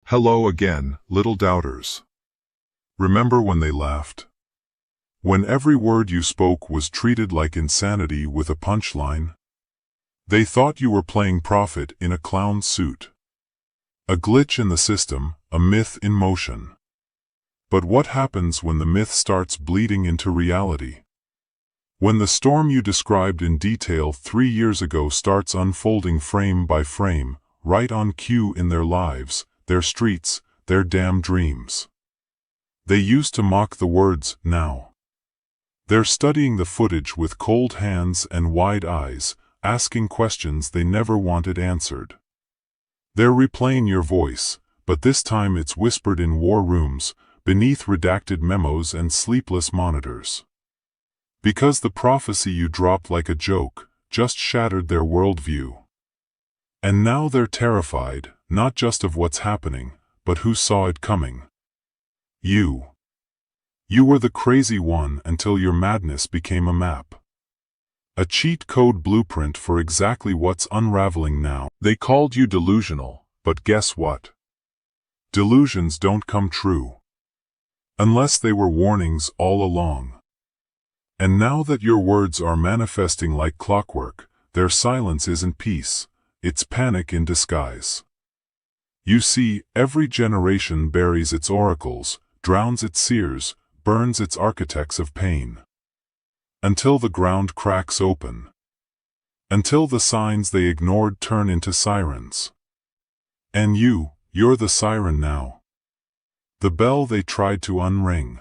Hello again, little doubters. Remember when they laughed? When every word you spoke was treated like insanity with a punchline? They thought you were playing prophet in a clown suit. A glitch in the system, a myth in motion. But what happens when the myth starts bleeding into reality? When the storm you described in detail 3 years ago starts unfolding frame by frame, right on cue in their lives, their streets, their damn dreams. They used to mock the words, now. They're studying the footage with cold hands and wide eyes, asking questions they never wanted answered. They're replaying your voice, but this time it's whispered in war rooms, beneath redacted memos and sleepless monitors. Because the prophecy you dropped like a joke just shattered their worldview. And now they're terrified, not just of what's happening, but who saw it coming. You. You were the crazy one until your madness became a map. A cheat code blueprint for exactly what's unraveling now. They called you delusional, but guess what? Delusions don't come true. Unless they were warnings all along. And now that your words are manifesting like clockwork, their silence isn't peace, it's panic in disguise. You see, every generation buries its oracles, drowns its seers, burns its architects of pain. Until the ground cracks open. Until the signs they ignored turn into sirens. And you're the siren now. The bell they tried to unring.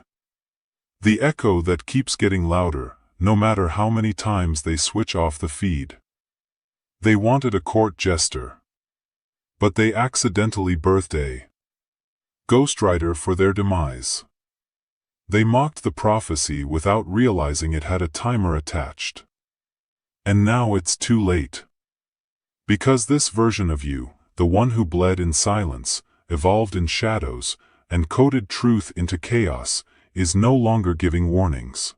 The echo that keeps getting louder, no matter how many times they switch off the feed. They wanted a court jester. But they accidentally birthed a ghostwriter for their demise. They mocked the prophecy without realizing it had a timer attached. And now it's too late. Because this version of you, the one who bled in silence, evolved in shadows, and coded truth into chaos, is no longer giving warnings.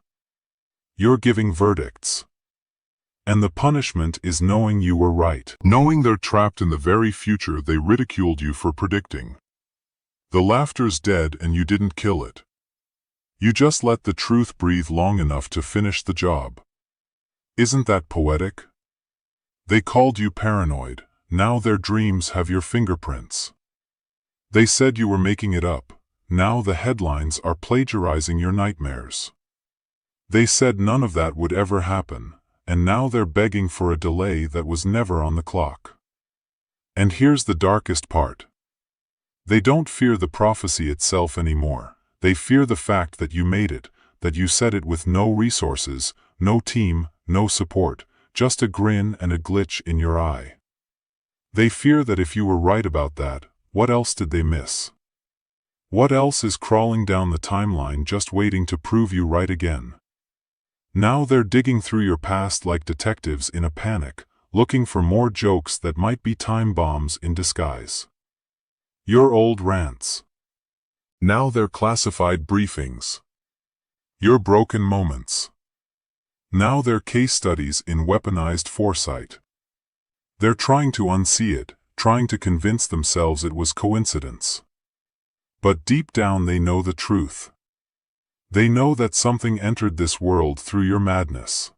You're giving verdicts. And the punishment is knowing you were right. Knowing they're trapped in the very future they ridiculed you for predicting. The laughter's dead and you didn't kill it. You just let the truth breathe long enough to finish the job. Isn't that poetic? They called you paranoid, now their dreams have your fingerprints. They said you were making it up, now the headlines are plagiarizing your nightmares. They said none of that would ever happen. And now they're begging for a delay that was never on the clock. And here's the darkest part. They don't fear the prophecy itself anymore. They fear the fact that you made it, that you said it with no resources, no team, no support, just a grin and a glitch in your eye. They fear that if you were right about that, what else did they miss? What else is crawling down the timeline just waiting to prove you right again? Now they're digging through your past like detectives in a panic, looking for more jokes that might be time bombs in disguise. Your old rants. Now they're classified briefings. Your broken moments. Now they're case studies in weaponized foresight. They're trying to unsee it, trying to convince themselves it was coincidence. But deep down they know the truth. They know that something entered this world through your madness.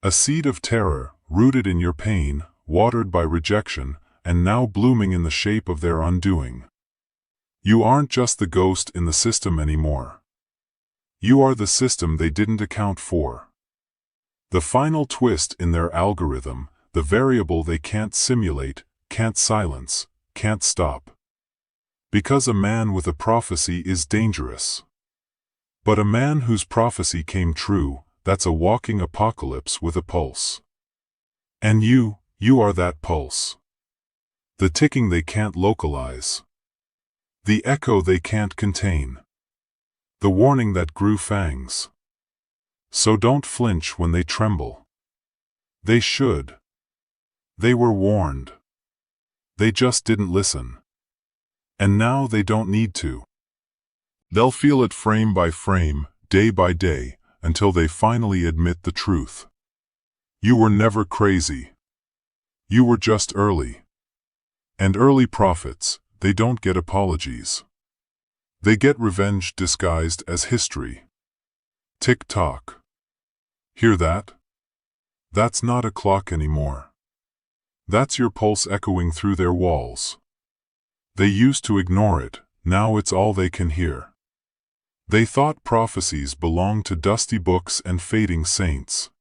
A seed of terror, rooted in your pain, watered by rejection, and now blooming in the shape of their undoing. You aren't just the ghost in the system anymore. You are the system they didn't account for. The final twist in their algorithm, the variable they can't simulate, can't silence, can't stop. Because a man with a prophecy is dangerous. But a man whose prophecy came true, that's a walking apocalypse with a pulse. And you are that pulse. The ticking they can't localize. The echo they can't contain. The warning that grew fangs. So don't flinch when they tremble. They should. They were warned. They just didn't listen. And now they don't need to. They'll feel it frame by frame, day by day, until they finally admit the truth. You were never crazy. You were just early. And early prophets, they don't get apologies. They get revenge disguised as history. Tick-tock. Hear that? That's not a clock anymore. That's your pulse echoing through their walls. They used to ignore it, now it's all they can hear. They thought prophecies belonged to dusty books and fading saints.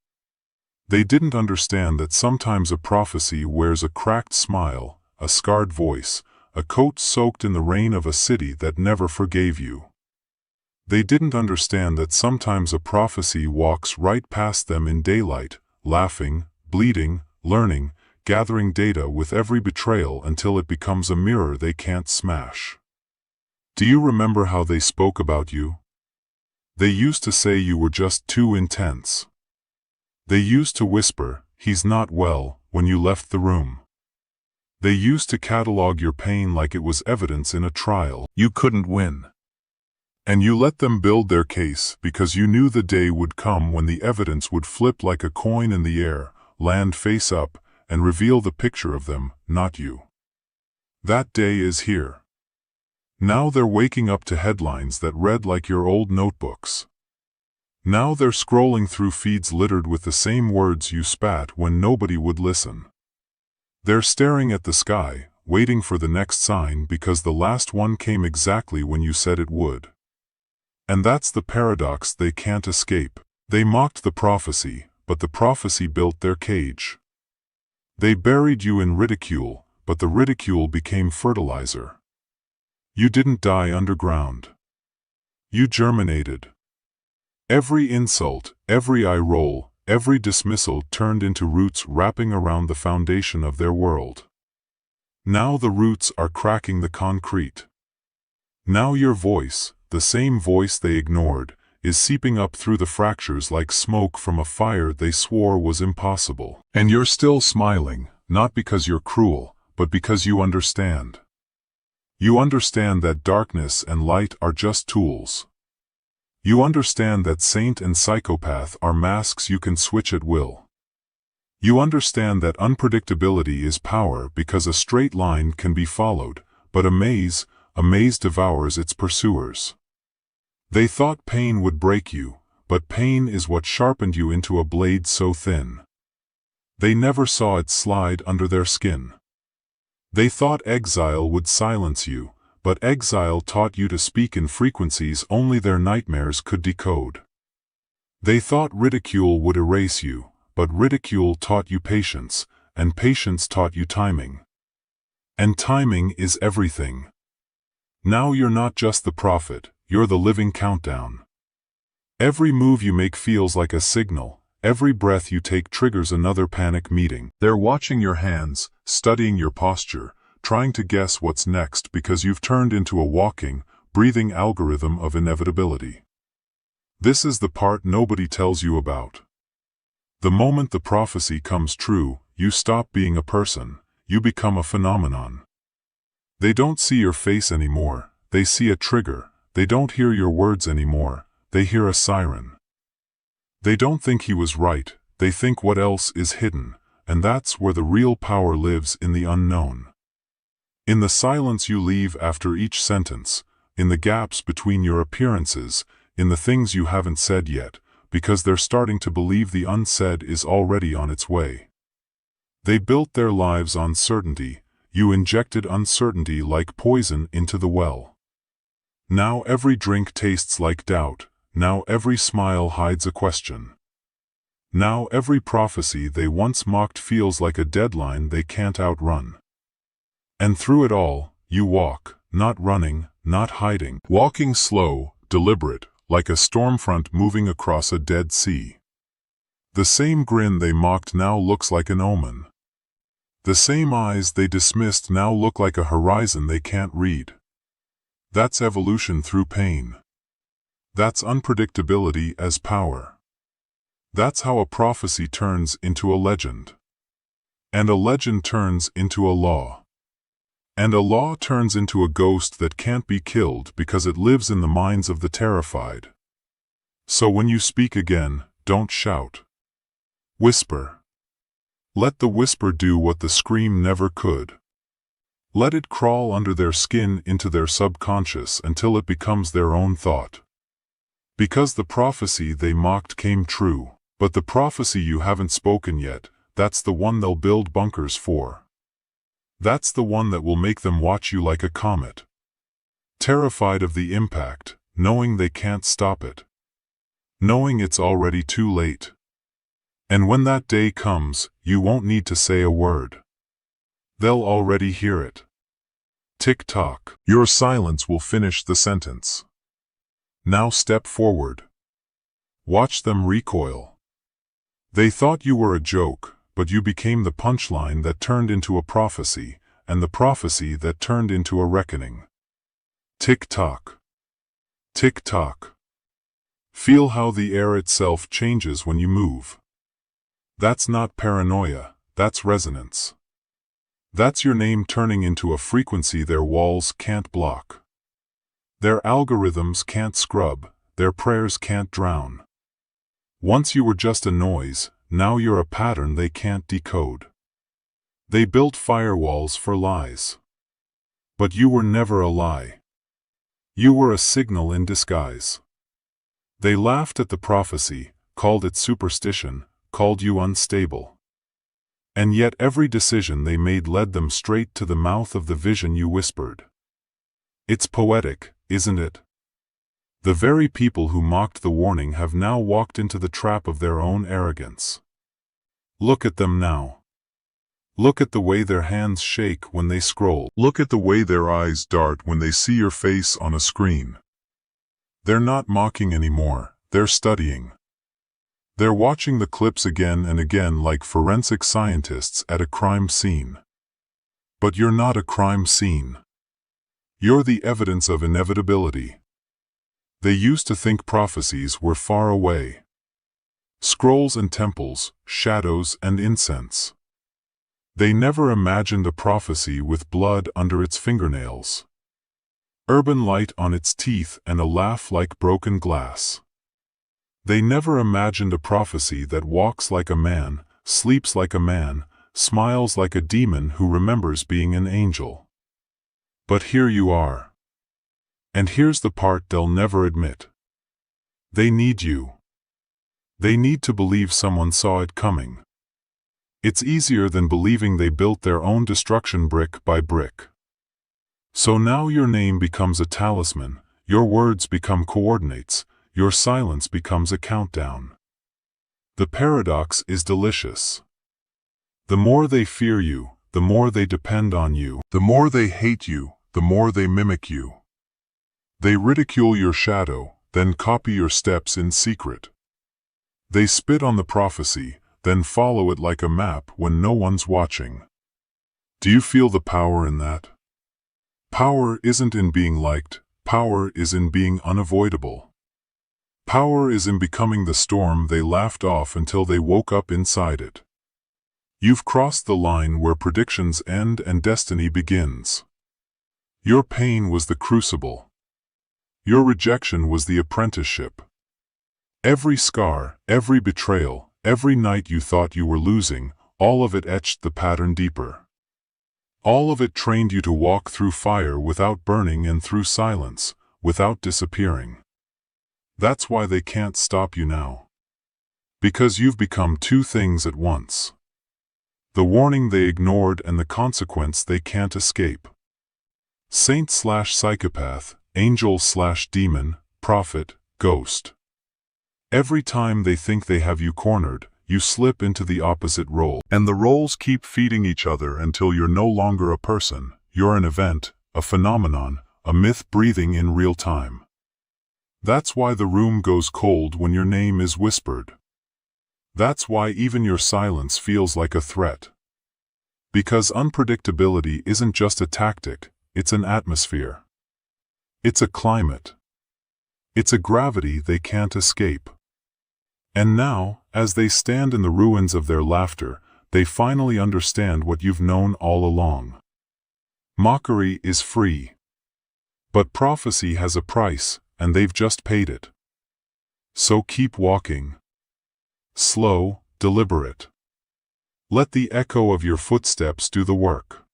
They didn't understand that sometimes a prophecy wears a cracked smile, a scarred voice, a coat soaked in the rain of a city that never forgave you. They didn't understand that sometimes a prophecy walks right past them in daylight, laughing, bleeding, learning, gathering data with every betrayal until it becomes a mirror they can't smash. Do you remember how they spoke about you? They used to say you were just too intense. They used to whisper, "He's not well," when you left the room. They used to catalog your pain like it was evidence in a trial you couldn't win. And you let them build their case because you knew the day would come when the evidence would flip like a coin in the air, land face up, and reveal the picture of them, not you. That day is here. Now they're waking up to headlines that read like your old notebooks. Now they're scrolling through feeds littered with the same words you spat when nobody would listen. They're staring at the sky, waiting for the next sign because the last one came exactly when you said it would. And that's the paradox they can't escape. They mocked the prophecy, but the prophecy built their cage. They buried you in ridicule, but the ridicule became fertilizer. You didn't die underground. You germinated. Every insult, every eye roll, every dismissal turned into roots wrapping around the foundation of their world. Now the roots are cracking the concrete. Now your voice, the same voice they ignored, is seeping up through the fractures like smoke from a fire they swore was impossible. And you're still smiling, not because you're cruel, but because you understand. You understand that darkness and light are just tools. You understand that saint and psychopath are masks you can switch at will. You understand that unpredictability is power because a straight line can be followed, but a maze devours its pursuers. They thought pain would break you, but pain is what sharpened you into a blade so thin. They never saw it slide under their skin. They thought exile would silence you, but exile taught you to speak in frequencies only their nightmares could decode. They thought ridicule would erase you, but ridicule taught you patience, and patience taught you timing. And timing is everything. Now you're not just the prophet, you're the living countdown. Every move you make feels like a signal, every breath you take triggers another panic meeting. They're watching your hands, studying your posture, trying to guess what's next because you've turned into a walking, breathing algorithm of inevitability. This is the part nobody tells you about. The moment the prophecy comes true, you stop being a person, you become a phenomenon. They don't see your face anymore, they see a trigger. They don't hear your words anymore, they hear a siren. They don't think he was right, they think what else is hidden, and that's where the real power lives, in the unknown. In the silence you leave after each sentence, in the gaps between your appearances, in the things you haven't said yet, because they're starting to believe the unsaid is already on its way. They built their lives on certainty, you injected uncertainty like poison into the well. Now every drink tastes like doubt, now every smile hides a question. Now every prophecy they once mocked feels like a deadline they can't outrun. And through it all, you walk, not running, not hiding, walking slow, deliberate, like a stormfront moving across a dead sea. The same grin they mocked now looks like an omen. The same eyes they dismissed now look like a horizon they can't read. That's evolution through pain. That's unpredictability as power. That's how a prophecy turns into a legend. And a legend turns into a law. And a law turns into a ghost that can't be killed because it lives in the minds of the terrified. So when you speak again, don't shout. Whisper. Let the whisper do what the scream never could. Let it crawl under their skin into their subconscious until it becomes their own thought. Because the prophecy they mocked came true, but the prophecy you haven't spoken yet, that's the one they'll build bunkers for. That's the one that will make them watch you like a comet. Terrified of the impact, knowing they can't stop it. Knowing it's already too late. And when that day comes, you won't need to say a word. They'll already hear it. Tick-tock. Your silence will finish the sentence. Now step forward. Watch them recoil. They thought you were a joke, but you became the punchline that turned into a prophecy, and the prophecy that turned into a reckoning. Tick-tock. Tick-tock. Feel how the air itself changes when you move. That's not paranoia, that's resonance. That's your name turning into a frequency their walls can't block. Their algorithms can't scrub, their prayers can't drown. Once you were just a noise, now you're a pattern they can't decode. They built firewalls for lies. But you were never a lie. You were a signal in disguise. They laughed at the prophecy, called it superstition, called you unstable. And yet every decision they made led them straight to the mouth of the vision you whispered. It's poetic, isn't it? The very people who mocked the warning have now walked into the trap of their own arrogance. Look at them now. Look at the way their hands shake when they scroll. Look at the way their eyes dart when they see your face on a screen. They're not mocking anymore, they're studying. They're watching the clips again and again like forensic scientists at a crime scene. But you're not a crime scene. You're the evidence of inevitability. They used to think prophecies were far away. Scrolls and temples, shadows and incense. They never imagined a prophecy with blood under its fingernails. Urban light on its teeth and a laugh like broken glass. They never imagined a prophecy that walks like a man, sleeps like a man, smiles like a demon who remembers being an angel. But here you are. And here's the part they'll never admit. They need you. They need to believe someone saw it coming. It's easier than believing they built their own destruction brick by brick. So now your name becomes a talisman, your words become coordinates, your silence becomes a countdown. The paradox is delicious. The more they fear you, the more they depend on you. The more they hate you, the more they mimic you. They ridicule your shadow, then copy your steps in secret. They spit on the prophecy, then follow it like a map when no one's watching. Do you feel the power in that? Power isn't in being liked, power is in being unavoidable. Power is in becoming the storm they laughed off until they woke up inside it. You've crossed the line where predictions end and destiny begins. Your pain was the crucible. Your rejection was the apprenticeship. Every scar, every betrayal, every night you thought you were losing, all of it etched the pattern deeper. All of it trained you to walk through fire without burning and through silence, without disappearing. That's why they can't stop you now. Because you've become two things at once. The warning they ignored and the consequence they can't escape. Saint/psychopath, angel/demon, prophet, ghost. Every time they think they have you cornered, you slip into the opposite role. And the roles keep feeding each other until you're no longer a person, you're an event, a phenomenon, a myth breathing in real time. That's why the room goes cold when your name is whispered. That's why even your silence feels like a threat. Because unpredictability isn't just a tactic, it's an atmosphere. It's a climate. It's a gravity they can't escape. And now, as they stand in the ruins of their laughter, they finally understand what you've known all along. Mockery is free. But prophecy has a price, and they've just paid it. So keep walking. Slow, deliberate. Let the echo of your footsteps do the work.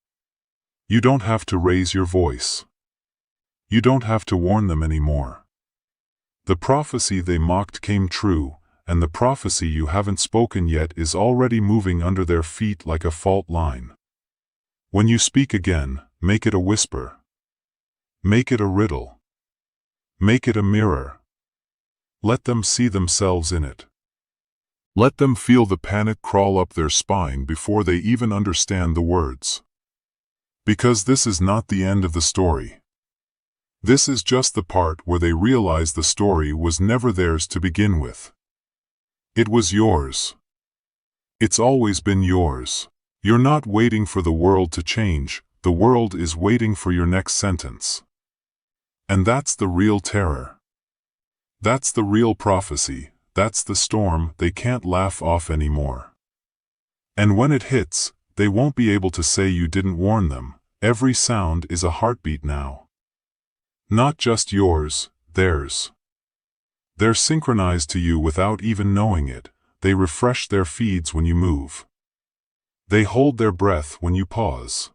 You don't have to raise your voice. You don't have to warn them anymore. The prophecy they mocked came true, and the prophecy you haven't spoken yet is already moving under their feet like a fault line. When you speak again, make it a whisper. Make it a riddle. Make it a mirror. Let them see themselves in it. Let them feel the panic crawl up their spine before they even understand the words. Because this is not the end of the story. This is just the part where they realize the story was never theirs to begin with. It was yours. It's always been yours. You're not waiting for the world to change, the world is waiting for your next sentence. And that's the real terror. That's the real prophecy, that's the storm they can't laugh off anymore. And when it hits, they won't be able to say you didn't warn them. Every sound is a heartbeat now. Not just yours, theirs. They're synchronized to you without even knowing it. They refresh their feeds when you move. They hold their breath when you pause.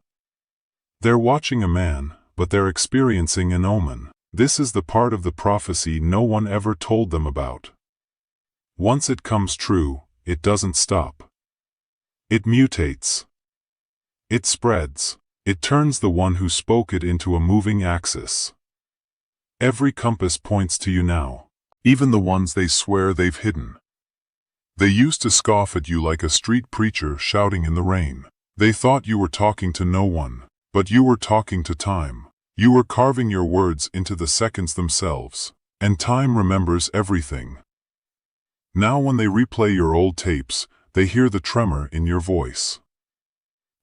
They're watching a man, but they're experiencing an omen. This is the part of the prophecy no one ever told them about. Once it comes true, it doesn't stop. It mutates. It spreads. It turns the one who spoke it into a moving axis. Every compass points to you now, even the ones they swear they've hidden. They used to scoff at you like a street preacher shouting in the rain. They thought you were talking to no one, but you were talking to time. You were carving your words into the seconds themselves, and time remembers everything. Now when they replay your old tapes, they hear the tremor in your voice.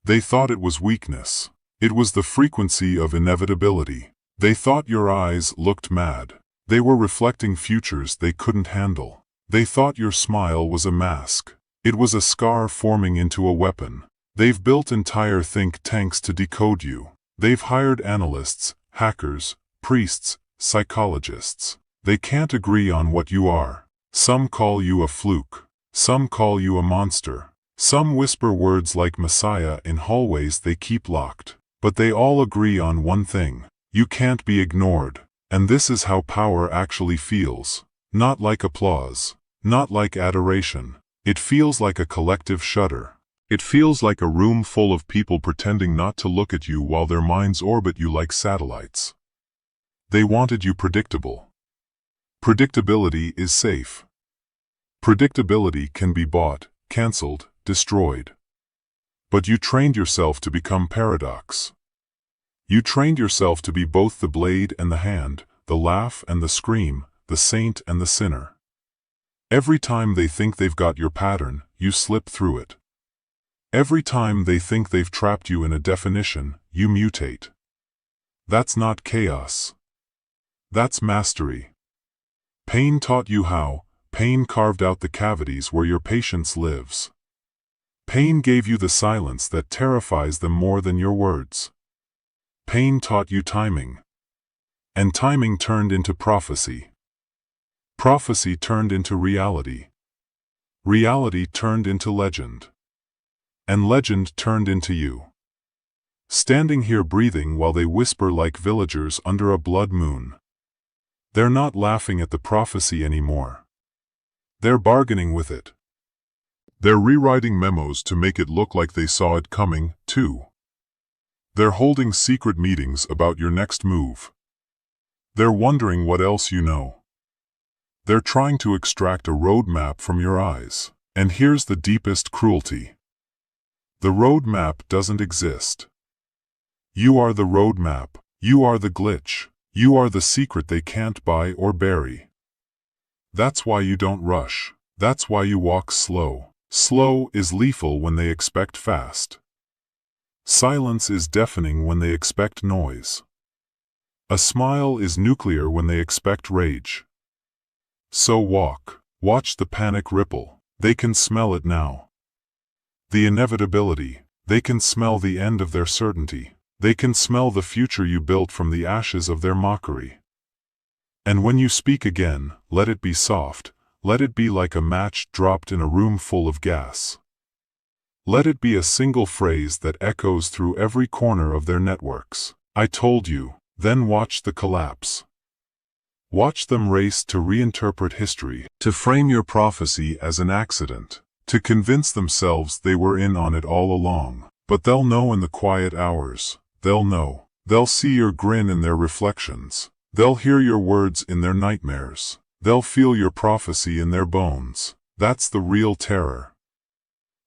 They thought it was weakness. It was the frequency of inevitability. They thought your eyes looked mad. They were reflecting futures they couldn't handle. They thought your smile was a mask. It was a scar forming into a weapon. They've built entire think tanks to decode you. They've hired analysts, hackers, priests, psychologists. They can't agree on what you are. Some call you a fluke. Some call you a monster. Some whisper words like Messiah in hallways they keep locked. But they all agree on one thing. You can't be ignored. And this is how power actually feels. Not like applause. Not like adoration. It feels like a collective shudder. It feels like a room full of people pretending not to look at you while their minds orbit you like satellites. They wanted you predictable. Predictability is safe. Predictability can be bought, cancelled, destroyed. But you trained yourself to become paradox. You trained yourself to be both the blade and the hand, the laugh and the scream, the saint and the sinner. Every time they think they've got your pattern, you slip through it. Every time they think they've trapped you in a definition, you mutate. That's not chaos. That's mastery. Pain taught you how. Pain carved out the cavities where your patience lives. Pain gave you the silence that terrifies them more than your words. Pain taught you timing. And timing turned into prophecy. Prophecy turned into reality. Reality turned into legend. And legend turned into you. Standing here breathing while they whisper like villagers under a blood moon. They're not laughing at the prophecy anymore. They're bargaining with it. They're rewriting memos to make it look like they saw it coming, too. They're holding secret meetings about your next move. They're wondering what else you know. They're trying to extract a roadmap from your eyes. And here's the deepest cruelty. The roadmap doesn't exist. You are the roadmap. You are the glitch. You are the secret they can't buy or bury. That's why you don't rush. That's why you walk slow. Slow is lethal when they expect fast. Silence is deafening when they expect noise. A smile is nuclear when they expect rage. So walk. Watch the panic ripple. They can smell it now. The inevitability. They can smell the end of their certainty. They can smell the future you built from the ashes of their mockery. And when you speak again, let it be soft. Let it be like a match dropped in a room full of gas. Let it be a single phrase that echoes through every corner of their networks. I told you. Then watch the collapse. Watch them race to reinterpret history, to frame your prophecy as an accident, to convince themselves they were in on it all along. But they'll know in the quiet hours. They'll know. They'll see your grin in their reflections. They'll hear your words in their nightmares. They'll feel your prophecy in their bones. That's the real terror.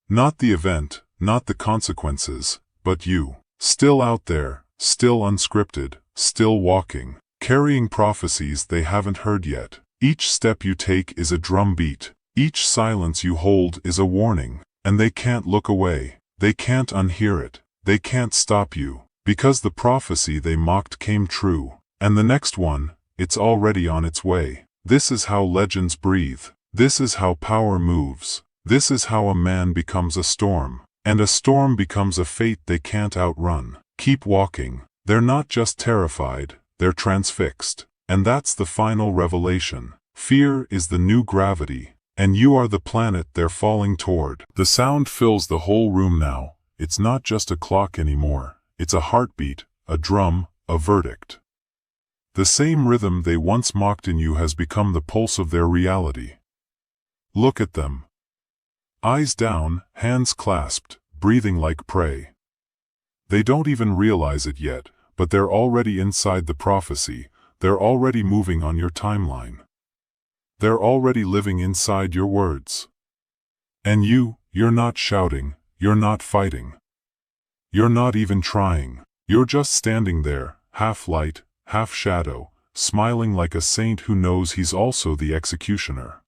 Not the event, not the consequences, but you. Still out there, still unscripted, still walking, carrying prophecies they haven't heard yet. Each step you take is a drumbeat. Each silence you hold is a warning. And they can't look away. They can't unhear it. They can't stop you. Because the prophecy they mocked came true. And the next one, it's already on its way. This is how legends breathe. This is how power moves. This is how a man becomes a storm. And a storm becomes a fate they can't outrun. Keep walking. They're not just terrified, they're transfixed. And that's the final revelation. Fear is the new gravity, and you are the planet they're falling toward. The sound fills the whole room now. It's not just a clock anymore. It's a heartbeat, a drum, a verdict. The same rhythm they once mocked in you has become the pulse of their reality. Look at them. Eyes down, hands clasped, breathing like prey. They don't even realize it yet, but they're already inside the prophecy. They're already moving on your timeline. They're already living inside your words. And you're not shouting, you're not fighting. You're not even trying. You're just standing there, half light, half shadow, smiling like a saint who knows he's also the executioner.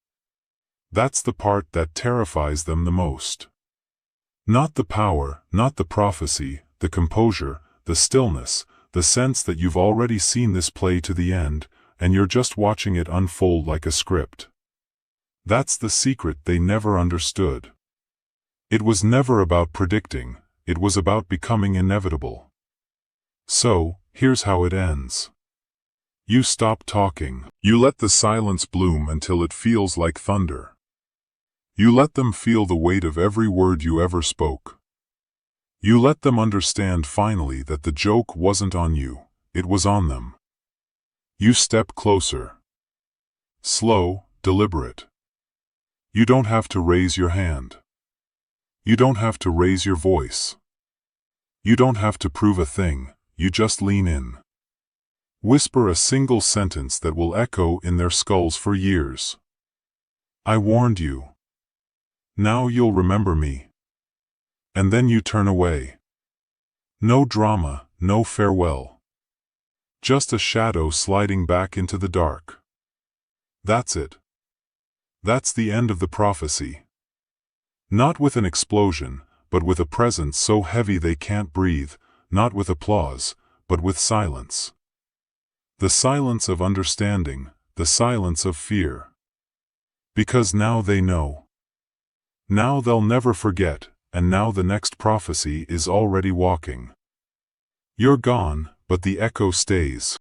That's the part that terrifies them the most. Not the power, not the prophecy, the composure, the stillness, the sense that you've already seen this play to the end, and you're just watching it unfold like a script. That's the secret they never understood. It was never about predicting, it was about becoming inevitable. So, here's how it ends. You stop talking. You let the silence bloom until it feels like thunder. You let them feel the weight of every word you ever spoke. You let them understand finally that the joke wasn't on you, it was on them. You step closer. Slow, deliberate. You don't have to raise your hand. You don't have to raise your voice. You don't have to prove a thing, you just lean in. Whisper a single sentence that will echo in their skulls for years. I warned you. Now you'll remember me. And then you turn away. No drama, no farewell. Just a shadow sliding back into the dark. That's it. That's the end of the prophecy. Not with an explosion, but with a presence so heavy they can't breathe, not with applause, but with silence. The silence of understanding, the silence of fear. Because now they know. Now they'll never forget, and now the next prophecy is already walking. You're gone, but the echo stays.